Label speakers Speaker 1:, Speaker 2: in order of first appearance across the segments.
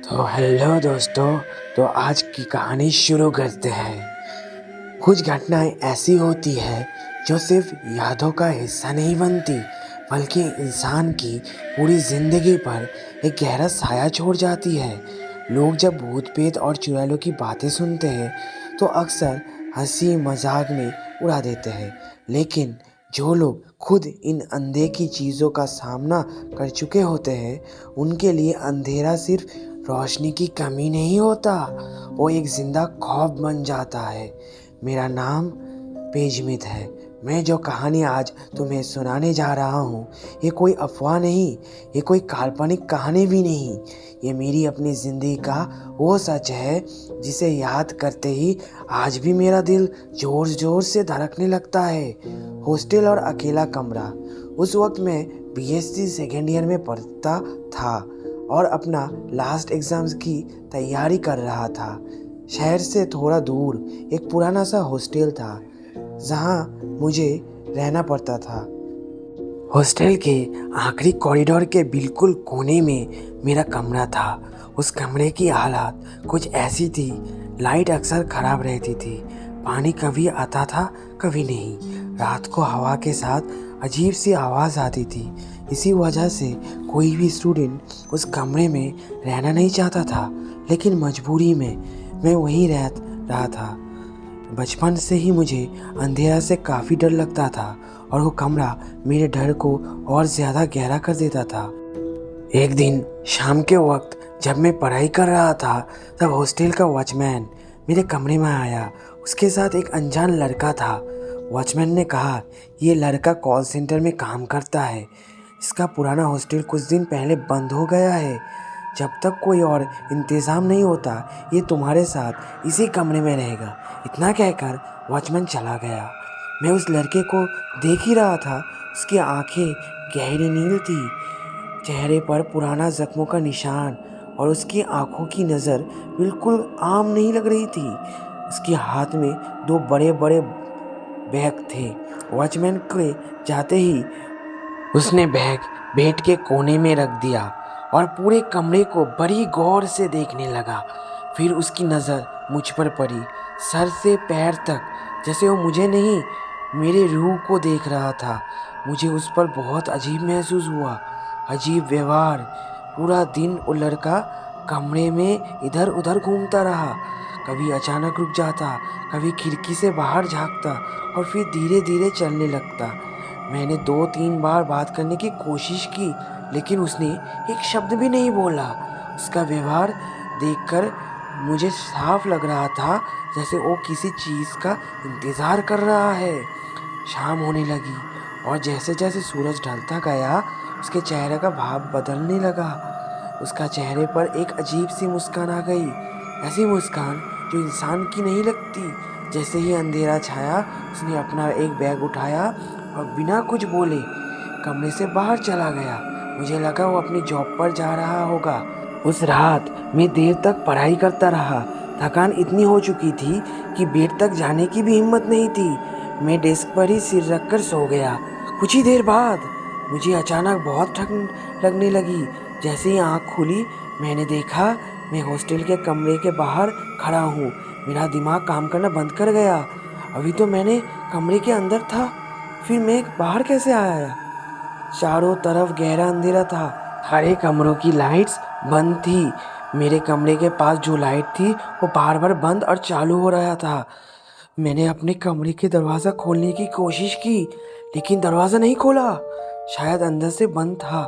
Speaker 1: तो हेलो दोस्तों। तो आज की कहानी शुरू करते हैं। कुछ घटनाएं ऐसी होती है जो सिर्फ यादों का हिस्सा नहीं बनती, बल्कि इंसान की पूरी जिंदगी पर एक गहरा साया छोड़ जाती है। लोग जब भूत प्रेत और चुड़ैलों की बातें सुनते हैं तो अक्सर हंसी मजाक में उड़ा देते हैं, लेकिन जो लोग खुद इन अनदेखी चीज़ों का सामना कर चुके होते हैं, उनके लिए अंधेरा सिर्फ रोशनी की कमी नहीं होता, वो एक जिंदा खौफ बन जाता है। मेरा नाम पेजमित है। मैं जो कहानी आज तुम्हें सुनाने जा रहा हूँ, ये कोई अफवाह नहीं, ये कोई काल्पनिक कहानी भी नहीं। ये मेरी अपनी ज़िंदगी का वो सच है जिसे याद करते ही आज भी मेरा दिल जोर जोर से धड़कने लगता है। हॉस्टल और अकेला कमरा। उस वक्त मैं बीएससी सेकेंड ईयर में पढ़ता था और अपना लास्ट एग्ज़ाम्स की तैयारी कर रहा था। शहर से थोड़ा दूर एक पुराना सा हॉस्टल था जहाँ मुझे रहना पड़ता था। हॉस्टल के आखिरी कॉरिडोर के बिल्कुल कोने में मेरा कमरा था। उस कमरे की हालत कुछ ऐसी थी, लाइट अक्सर ख़राब रहती थी, पानी कभी आता था कभी नहीं, रात को हवा के साथ अजीब सी आवाज़ आती थी। इसी वजह से कोई भी स्टूडेंट उस कमरे में रहना नहीं चाहता था, लेकिन मजबूरी में मैं वहीं रह रहा था। बचपन से ही मुझे अंधेरा से काफ़ी डर लगता था और वो कमरा मेरे डर को और ज़्यादा गहरा कर देता था। एक दिन शाम के वक्त जब मैं पढ़ाई कर रहा था, तब हॉस्टल का वॉचमैन मेरे कमरे में आया। उसके साथ एक अनजान लड़का था। वॉचमैन ने कहा, ये लड़का कॉल सेंटर में काम करता है, इसका पुराना हॉस्टल कुछ दिन पहले बंद हो गया है। जब तक कोई और इंतज़ाम नहीं होता, ये तुम्हारे साथ इसी कमरे में रहेगा। इतना कहकर वॉचमैन चला गया। मैं उस लड़के को देख ही रहा था। उसकी आंखें गहरी नील थी, चेहरे पर पुराना जख्मों का निशान, और उसकी आंखों की नज़र बिल्कुल आम नहीं लग रही थी। उसके हाथ में दो बड़े बड़े बैग थे। वॉचमैन के जाते ही उसने बैग बेड के कोने में रख दिया और पूरे कमरे को बड़ी गौर से देखने लगा। फिर उसकी नज़र मुझ पर पड़ी, सर से पैर तक, जैसे वो मुझे नहीं, मेरे रूह को देख रहा था। मुझे उस पर बहुत अजीब महसूस हुआ, अजीब व्यवहार। पूरा दिन वो लड़का कमरे में इधर उधर घूमता रहा, कभी अचानक रुक जाता, कभी खिड़की से बाहर झांकता और फिर धीरे धीरे चलने लगता। मैंने 2-3 बार बात करने की कोशिश की, लेकिन उसने एक शब्द भी नहीं बोला। उसका व्यवहार देखकर मुझे साफ लग रहा था जैसे वो किसी चीज़ का इंतज़ार कर रहा है। शाम होने लगी और जैसे जैसे सूरज ढलता गया, उसके चेहरे का भाव बदलने लगा। उसका चेहरे पर एक अजीब सी मुस्कान आ गई, ऐसी मुस्कान जो इंसान की नहीं लगती। जैसे ही अंधेरा छाया, उसने अपना एक बैग उठाया और बिना कुछ बोले कमरे से बाहर चला गया। मुझे लगा वो अपनी जॉब पर जा रहा होगा। उस रात मैं देर तक पढ़ाई करता रहा। थकान इतनी हो चुकी थी कि बेड तक जाने की भी हिम्मत नहीं थी। मैं डेस्क पर ही सिर रखकर सो गया। कुछ ही देर बाद मुझे अचानक बहुत ठंड लगने लगी। जैसे ही आँख खुली, मैंने देखा मैं हॉस्टल के कमरे के बाहर खड़ा हूँ। मेरा दिमाग काम करना बंद कर गया। अभी तो मैंने कमरे के अंदर था, फिर मैं बाहर कैसे आया? चारों तरफ गहरा अंधेरा था, सारे कमरों की लाइट्स बंद थी। मेरे कमरे के पास जो लाइट थी वो बार बार बंद और चालू हो रहा था। मैंने अपने कमरे के दरवाज़ा खोलने की कोशिश की, लेकिन दरवाज़ा नहीं खोला, शायद अंदर से बंद था।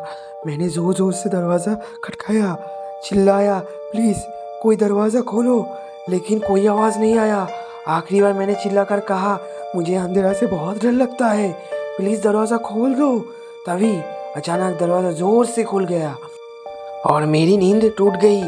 Speaker 1: मैंने ज़ोर ज़ोर से दरवाज़ा खटकाया, चिल्लाया, प्लीज़ कोई दरवाज़ा खोलो, लेकिन कोई आवाज़ नहीं आया। आखिरी बार मैंने चिल्लाकर कहा, मुझे अंधेरा से बहुत डर लगता है, प्लीज़ दरवाज़ा खोल दो। तभी अचानक दरवाज़ा ज़ोर से खुल गया और मेरी नींद टूट गई।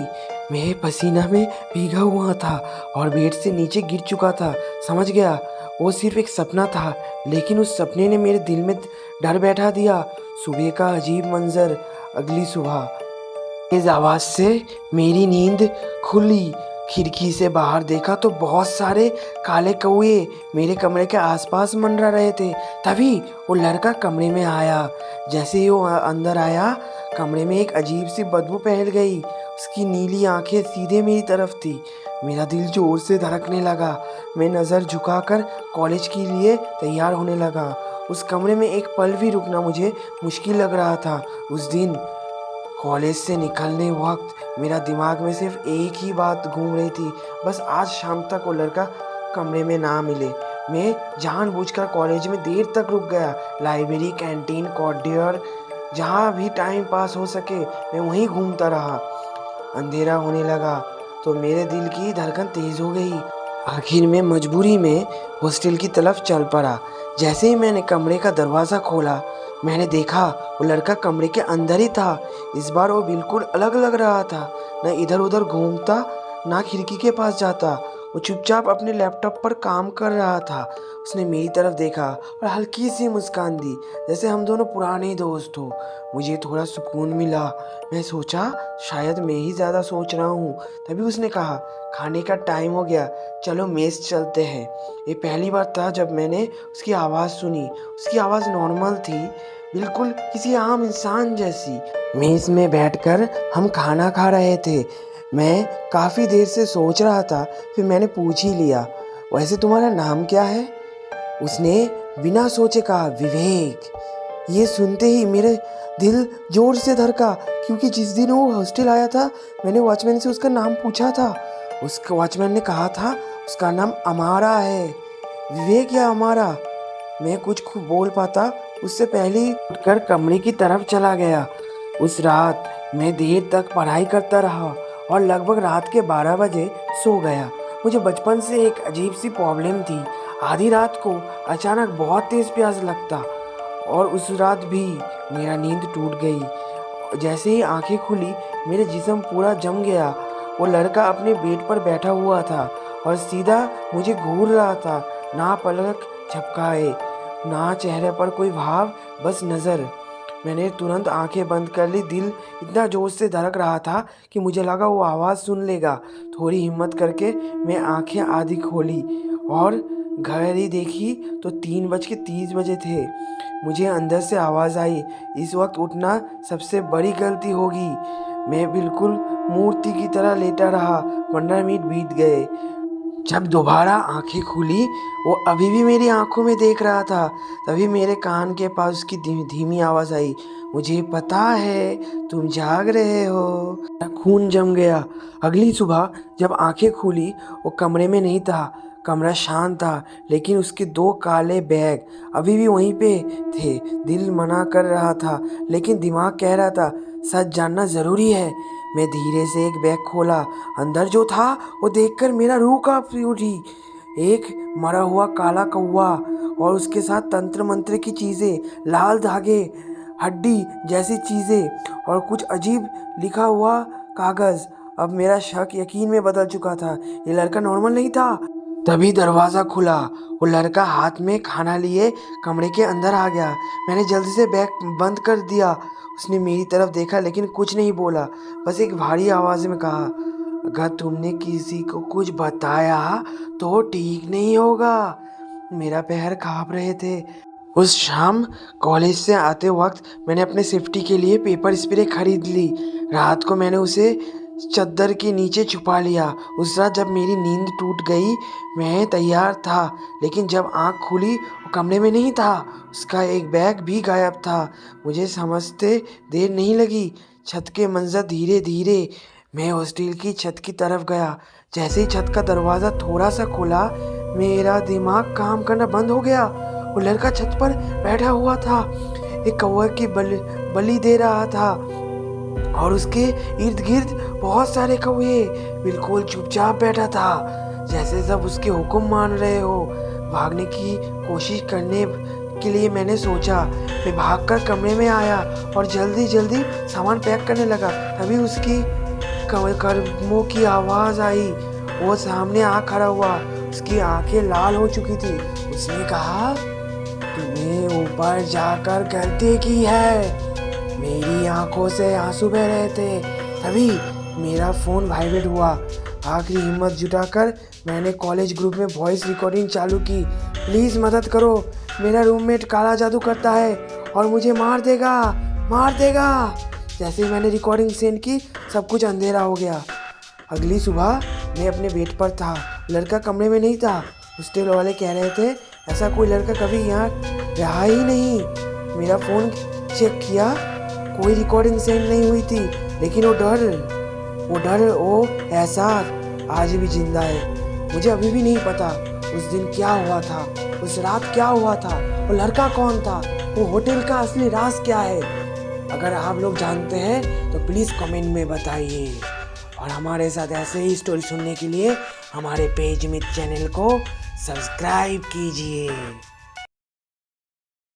Speaker 1: मैं पसीना में भीगा हुआ था और बेड से नीचे गिर चुका था। समझ गया वो सिर्फ एक सपना था, लेकिन उस सपने ने मेरे दिल में डर बैठा दिया। सुबह का अजीब मंजर। अगली सुबह तेज आवाज़ से मेरी नींद खुली। खिड़की से बाहर देखा तो बहुत सारे काले कौए मेरे कमरे के आसपास मंडरा रहे थे। तभी वो लड़का कमरे में आया। जैसे ही वो अंदर आया, कमरे में एक अजीब सी बदबू फैल गई। उसकी नीली आंखें सीधे मेरी तरफ थी। मेरा दिल जोर से धड़कने लगा। मैं नज़र झुकाकर कॉलेज के लिए तैयार होने लगा। उस कमरे में एक पल भी रुकना मुझे मुश्किल लग रहा था। उस दिन कॉलेज से निकलने वक्त मेरा दिमाग में सिर्फ एक ही बात घूम रही थी, बस आज शाम तक वो लड़का कमरे में ना मिले। मैं जानबूझकर कॉलेज में देर तक रुक गया। लाइब्रेरी, कैंटीन, कॉरिडोर, जहाँ भी टाइम पास हो सके मैं वहीं घूमता रहा। अंधेरा होने लगा तो मेरे दिल की धड़कन तेज हो गई। आखिर में मजबूरी में हॉस्टल की तरफ चल पड़ा। जैसे ही मैंने कमरे का दरवाज़ा खोला, मैंने देखा वो लड़का कमरे के अंदर ही था। इस बार वो बिल्कुल अलग लग रहा था। न इधर उधर घूमता, ना खिड़की के पास जाता। वो चुपचाप अपने लैपटॉप पर काम कर रहा था। उसने मेरी तरफ देखा और हल्की सी मुस्कान दी, जैसे हम दोनों पुराने दोस्त हो। मुझे थोड़ा सुकून मिला। मैं सोचा शायद मैं ही ज़्यादा सोच रहा हूँ। तभी उसने कहा, खाने का टाइम हो गया, चलो मेस चलते हैं। ये पहली बार था जब मैंने उसकी आवाज़ सुनी। उसकी आवाज़ नॉर्मल थी, बिल्कुल किसी आम इंसान जैसी। मेस में बैठकर हम खाना खा रहे थे। मैं काफ़ी देर से सोच रहा था, फिर मैंने पूछ ही लिया, वैसे तुम्हारा नाम क्या है? उसने बिना सोचे कहा, विवेक। ये सुनते ही मेरे दिल जोर से धड़का, क्योंकि जिस दिन वो हॉस्टल आया था मैंने वॉचमैन से उसका नाम पूछा था। उसका वॉचमैन ने कहा था उसका नाम अमारा है। विवेक या अमारा, मैं कुछ खूब बोल पाता उससे पहले ही उठकर कमरे की तरफ चला गया। उस रात मैं देर तक पढ़ाई करता रहा और लगभग रात के 12 बजे सो गया। मुझे बचपन से एक अजीब सी प्रॉब्लम थी। आधी रात को अचानक बहुत तेज़ प्यास लगता और उस रात भी मेरा नींद टूट गई। जैसे ही आंखें खुली मेरे जिस्म पूरा जम गया। वो लड़का अपने बेड पर बैठा हुआ था और सीधा मुझे घूर रहा था। ना पलक झपकाए, ना चेहरे पर कोई भाव, बस नज़र। मैंने तुरंत आंखें बंद कर ली। दिल इतना जोर से धड़क रहा था कि मुझे लगा वो आवाज़ सुन लेगा। थोड़ी हिम्मत करके मैं आंखें आधी खोली और घड़ी देखी तो 3:30 थे। मुझे अंदर से आवाज़ आई, इस वक्त उठना सबसे बड़ी गलती होगी। मैं बिल्कुल मूर्ति की तरह लेटा रहा। 15 मिनट बीत गए। जब दोबारा आंखें खुली, वो अभी भी मेरी आंखों में देख रहा था। तभी मेरे कान के पास उसकी धीमी आवाज़ आई, मुझे पता है तुम जाग रहे हो। मेरा खून जम गया। अगली सुबह जब आंखें खुली, वो कमरे में नहीं था। कमरा शांत था, लेकिन उसके 2 काले बैग अभी भी वहीं पे थे। दिल मना कर रहा था, लेकिन दिमाग कह रहा था सच जानना ज़रूरी है। मैं धीरे से एक बैग खोला। अंदर जो था वो देखकर मेरा रूह कांप उठी। एक मरा हुआ काला कौवा और उसके साथ तंत्र मंत्र की चीज़ें, लाल धागे, हड्डी जैसी चीज़ें और कुछ अजीब लिखा हुआ कागज़। अब मेरा शक यकीन में बदल चुका था। ये लड़का नॉर्मल नहीं था। तभी दरवाज़ा खुला। वो लड़का हाथ में खाना लिए कमरे के अंदर आ गया। मैंने जल्दी से बैग बंद कर दिया। उसने मेरी तरफ देखा लेकिन कुछ नहीं बोला, बस एक भारी आवाज़ में कहा, अगर तुमने किसी को कुछ बताया तो ठीक नहीं होगा। मेरा पैर कांप रहे थे। उस शाम कॉलेज से आते वक्त मैंने अपने सेफ्टी के लिए पेपर स्प्रे खरीद ली। रात को मैंने उसे चद्दर के नीचे छुपा लिया। उस रात जब मेरी नींद टूट गई, मैं तैयार था, लेकिन जब आँख खुली वो कमरे में नहीं था। उसका एक बैग भी गायब था। मुझे समझते देर नहीं लगी। छत के मंजर धीरे धीरे। मैं हॉस्टल की छत की तरफ गया। जैसे ही छत का दरवाज़ा थोड़ा सा खुला, मेरा दिमाग काम करना बंद हो गया। वो लड़का छत पर बैठा हुआ था, एक कौवे की बलि दे रहा था और उसके इर्द गिर्द बहुत सारे कौवे बिल्कुल चुपचाप बैठा था, जैसे सब उसके हुक्म मान रहे हो। भागने की कोशिश करने के लिए मैंने सोचा। मैं भागकर कमरे में आया और जल्दी जल्दी सामान पैक करने लगा। तभी उसकी कदमों की आवाज़ आई। वो सामने आ खड़ा हुआ। उसकी आंखें लाल हो चुकी थी। उसने कहा, तूने ऊपर जाकर गलती की है। मेरी आंखों से आंसू बह रहे थे। तभी मेरा फ़ोन वाइब्रेट हुआ। आखिरी हिम्मत जुटाकर मैंने कॉलेज ग्रुप में वॉइस रिकॉर्डिंग चालू की। प्लीज़ मदद करो, मेरा रूममेट काला जादू करता है और मुझे मार देगा, मार देगा। जैसे ही मैंने रिकॉर्डिंग सेंड की सब कुछ अंधेरा हो गया। अगली सुबह मैं अपने बेड पर था, लड़का कमरे में नहीं था। हॉस्टल वाले कह रहे थे ऐसा कोई लड़का कभी यहाँ रहा ही नहीं। मेरा फ़ोन चेक किया, कोई रिकॉर्डिंग सेंड नहीं हुई थी, लेकिन वो एहसास आज भी जिंदा है। मुझे अभी भी नहीं पता उस दिन क्या हुआ था, उस रात क्या हुआ था, वो लड़का कौन था, वो होटल का असली राज क्या है। अगर आप लोग जानते हैं तो प्लीज़ कमेंट में बताइए। और हमारे साथ ऐसे ही स्टोरी सुनने के लिए हमारे पेज में चैनल को सब्सक्राइब कीजिए।